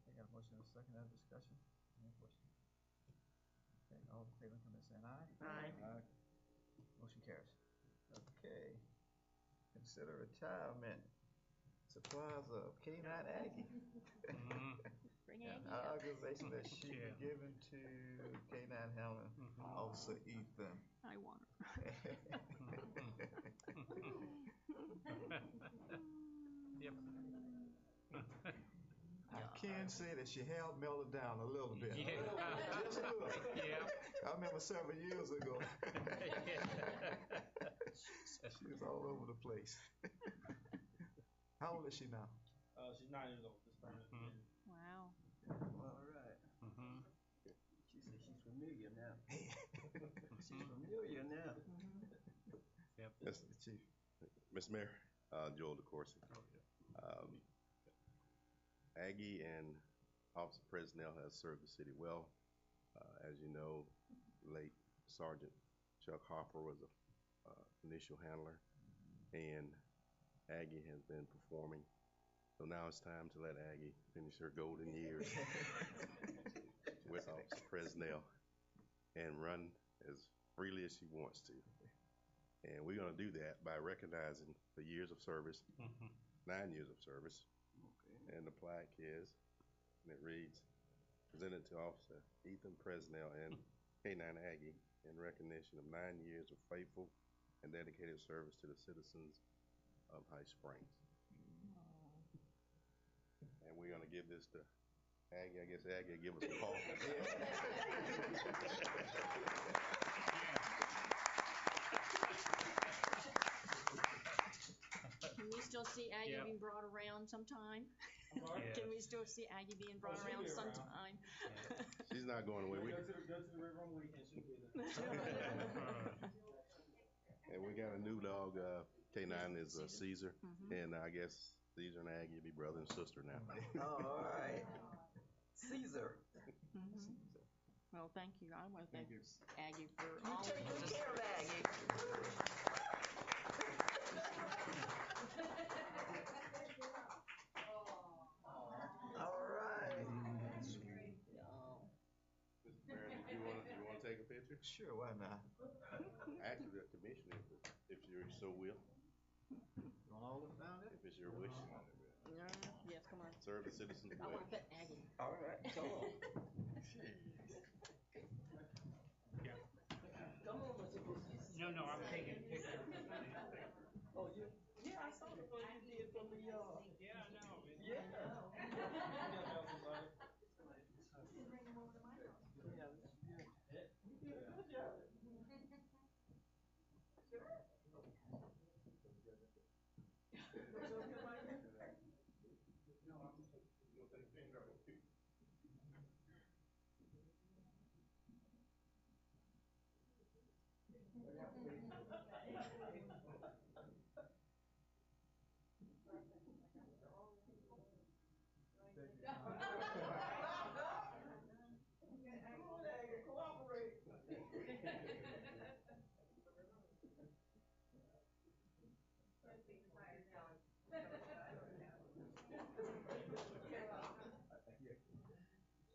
I got a motion and a second, have discussion? Any questions? Okay, all in favor, come and say aye. Aye. Motion carries. Okay. Consider retirement supplies of K9 Aggie. Bring An Aggie up. organization that should be given to K9 Helen, Officer Ethan. I want her. Yep. I can say that she had mellowed down a little bit. Yeah. Just a little. Yeah. I remember several years ago. She was all over the place. How old is she now? She's 9 years old. This time. Wow. All right. She said she's familiar now. She's familiar now. That's the chief. Mr. Mayor, Joel DeCourcy. Aggie and Officer Presnell has served the city well. As you know, late Sergeant Chuck Harper was a initial handler, and Aggie has been performing. So now it's time to let Aggie finish her golden years with Officer Presnell and run as freely as she wants to. And we're going to do that by recognizing the years of service, 9 years of service. Okay. And the plaque is, and it reads, presented to Officer Ethan Presnell and K9 Aggie in recognition of 9 years of faithful and dedicated service to the citizens of High Springs. And we're going to give this to Aggie. I guess Aggie will give us a call. Can we still see Aggie Yeah. being brought around sometime? Yeah. Can we still see Aggie being brought she'll around be around. sometime? She's she's not going away. Go to the river on the weekend, she'll be there. And we got a new dog, K9 is Caesar, and I guess Caesar and Aggie will be brother and sister now. All right. Caesar. Well, thank you. I want to thank Aggie for all of Taking this. care of Aggie. All right. Mr. Mayor, did you want to take a picture? Sure, why not? Actually, the commissioner, if you so will, You want all of them down there? if it's your wish. Yes, come on. Serve the citizens I well. want to put Aggie. All right. Come on. No, I'm taking a picture. Oh, yeah, I saw the one you did from the yard. Yeah, I know. Yeah.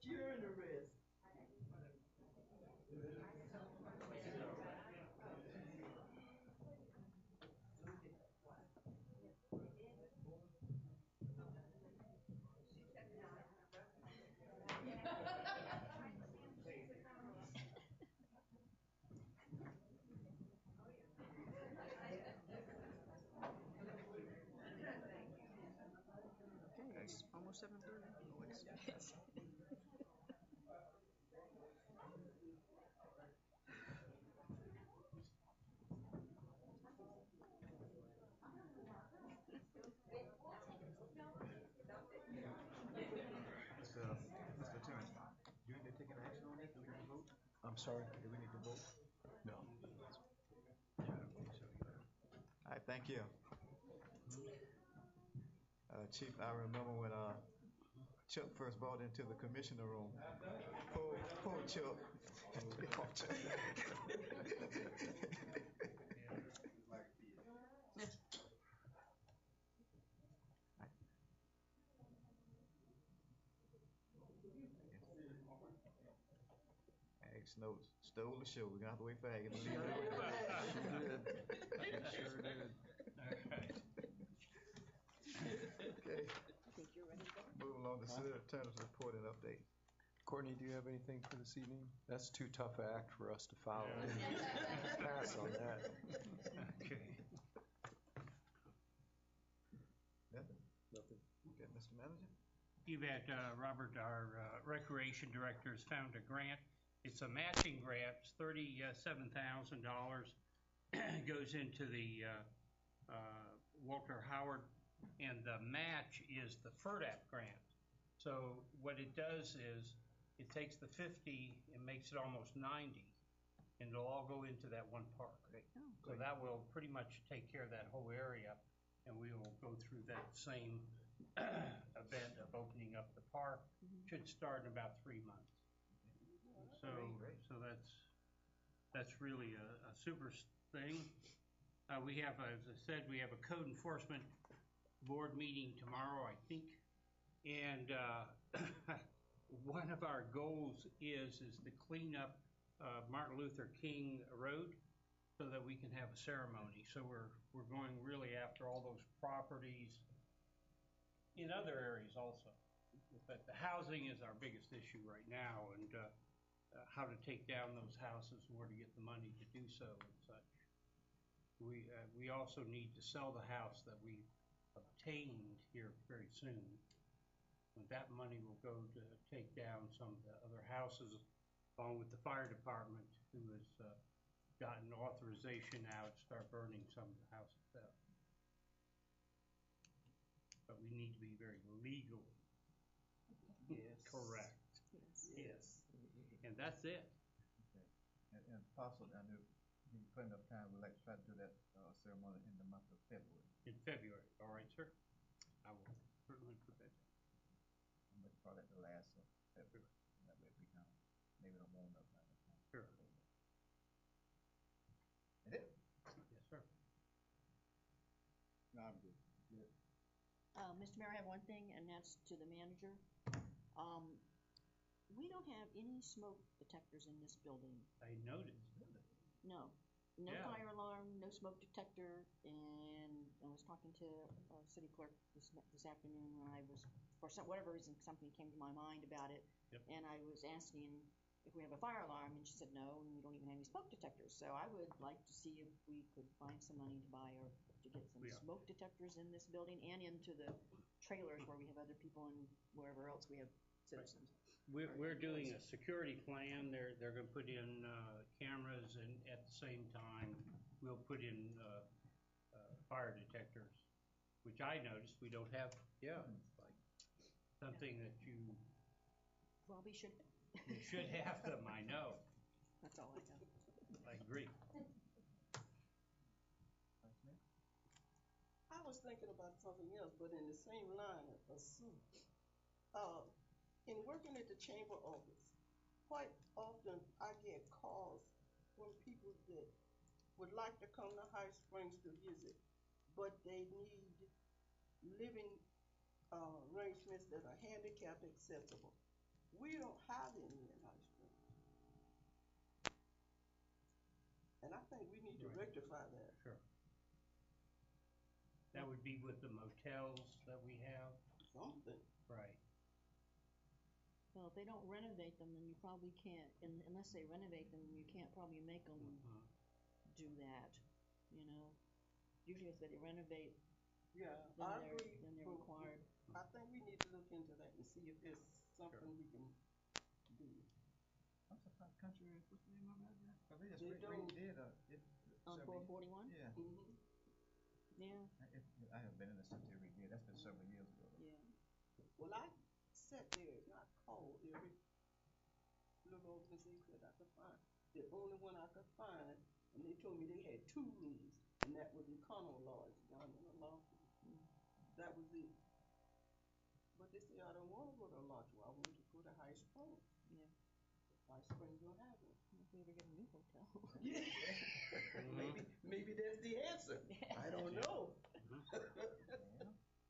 You earned the rest. Okay, it's almost 7:30. Oh, it's Mr. Attorney, do you need to take an action on this? Do we need to vote? I'm sorry? Do we need to vote? No. All right, thank you. Chief, I remember when Chuck first brought into the commissioner room. Poor Chuck. Poor Chuck. Ag stole the show. We're gonna have to wait for Aggie to leave. Sure did. Okay. Moving along to Senator Turner's report and update. Courtney, do you have anything for this evening? That's too tough an act for us to follow. Pass on that. Okay. Nothing? Okay, Mr. Manager? You bet, Robert, our recreation director, has found a grant. It's a matching grant. It's $37,000. Goes into the Walter Howard, and the match is the FERDAP grant. So what it does is it takes the 50 and makes it almost 90, and it'll all go into that one park. So that will pretty much take care of that whole area, and we will go through that same event of opening up the park. Should start in about 3 months. So that's really a super thing. We have, as I said, we have a code enforcement board meeting tomorrow, I think, and one of our goals is to clean up Martin Luther King Road so that we can have a ceremony. So we're going really after all those properties in other areas also. But the housing is our biggest issue right now, and how to take down those houses and where to get the money to do so and such. We also need to sell the house that we obtained here very soon. And that money will go to take down some of the other houses, along with the fire department, who has gotten authorization now to start burning some of the houses down. But we need to be very legal. Yes. Correct. Yes. that's it. And possibly, I knew, you put enough time, we'd like to try to do that, ceremony in the month of February. In February, all right, sir? I will certainly put that down. And we'll probably at the last of February, that way we can, maybe it'll warm up by that time. Sure. Is it? Yes, sir. No, I'm good. Good. Mr. Mayor, I have one thing, and that's to the manager. We don't have any smoke detectors in this building. I noticed. No. No Yeah. fire alarm, no smoke detector, and I was talking to city clerk this afternoon when I was, for whatever reason, something came to my mind about it. Yep. And I was asking if we have a fire alarm, and she said no, and we don't even have any smoke detectors. So I would like to see if we could find some money to buy or to get some Yeah. smoke detectors in this building and into the trailers where we have other people and wherever else we have citizens. We're doing a security plan. They're gonna put in, cameras, and at the same time, we'll put in, fire detectors, which I noticed we don't have. Yeah, it's like something that you Probably should. should have them, I know. That's all I have. I agree. I was thinking about something else, but in the same line of Sue. In working at the chamber office, quite often I get calls from people that would like to come to High Springs to visit, but they need living arrangements that are handicap accessible. We don't have any in High Springs. And I think we need to rectify that. Sure. That would be with the motels that we have. Something. Right. Well, if they don't renovate them, then you probably can't, unless they renovate them, you can't probably make them do that, you know? Usually if they renovate, Yeah, then I they're, agree. then they're required. I think we need to look into that and see if there's something we can do. I'm surprised country, what's the name of that? Cause they just They redid, On several- 441? Yeah. Mm-hmm. Yeah, I haven't been in the city redid, that's been several years ago. yeah. Well, I sat there and I called every little organization that I could find. The only one I could find, and they told me they had 2 rooms, and that was Econo Lodge down in the lodge. That was it. But they say I don't want to go to a lodge. Well, I want to go to High Springs. Yeah. High Springs don't have one. If we ever get a new hotel. Yeah. Maybe that's the answer. I don't know.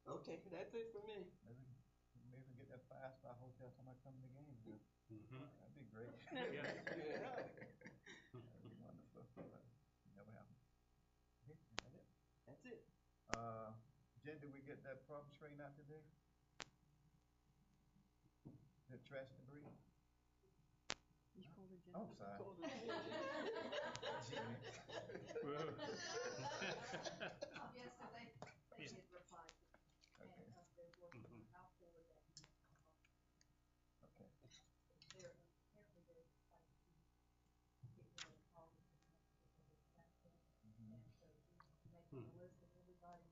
Okay, that's it for me. Maybe we get that 5-star hotel, somebody come to the game. That'd be great. Yeah. That'd be wonderful, but never happened. Okay, is that it? That's it. Jen, did we get that problem straightened out today? The trash debris? You called her Jen? Oh, sorry. Jenny. Yes, so they did reply. Okay. And they're working on, I'll forward that. Okay. They're, apparently they're trying to get rid of all the back there. And so we're making a list of everybody.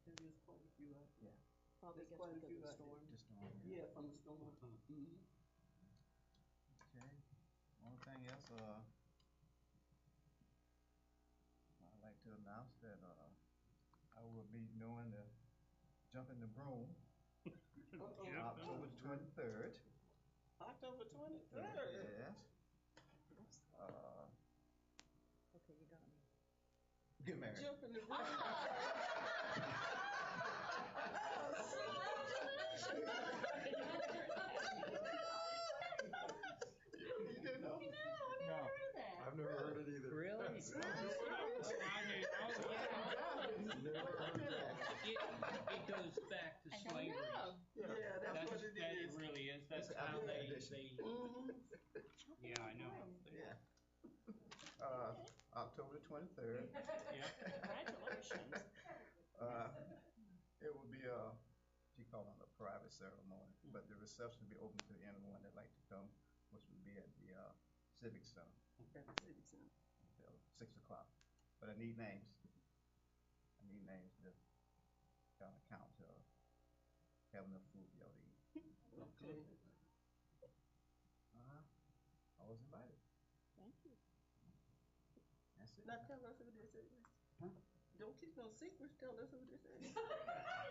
There is quite a few out there. Yeah. Probably There's gets quite a because few of the out there. storm. The storm, Yeah, from the storm. Mm-hmm. Okay. One thing else, I'd like to announce that, I will be doing the jumping the broom. October 23rd. October 23rd? Yes. Okay, you got me. Get married. Jump in the room. You didn't know? No, I've never heard of that. I've never heard it either. Really? It goes back to slavery. Yeah, that's what it That is. it really is. That's It's how they, Mm-hmm. yeah, I know. Yeah. October 23rd. Yeah. Congratulations. It will be she called it a private ceremony, but the reception will be open to anyone that'd like to come, which will be at the Civic Center. At the Civic Center. Till 6 o'clock. But I need names. To kind of count to have enough food for y'all to eat. Okay. Always invited. Thank you. That's it. Now tell us who this is. Huh? Don't keep no secrets, tell us who this is.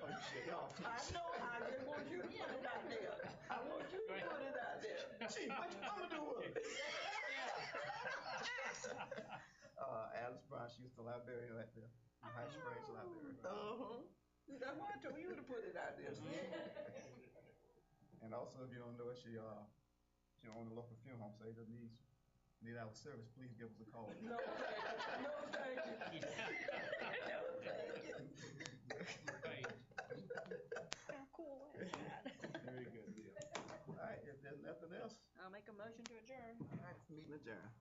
Oh, you shut it off. I know, I just want you to put it out there. I want you to put it out there. Chief, what you gonna do with it? Alice Brown, she was the librarian at the High Springs Library. Uh-huh. That's why I told you to put it out there. And also, if you don't know it, she owned a local funeral home, so if you need our service, please give us a call. No, thank you. No, thank you. Right. How cool is that? Very good deal. All right, if there's nothing else, I'll make a motion to adjourn. all right, meeting adjourned.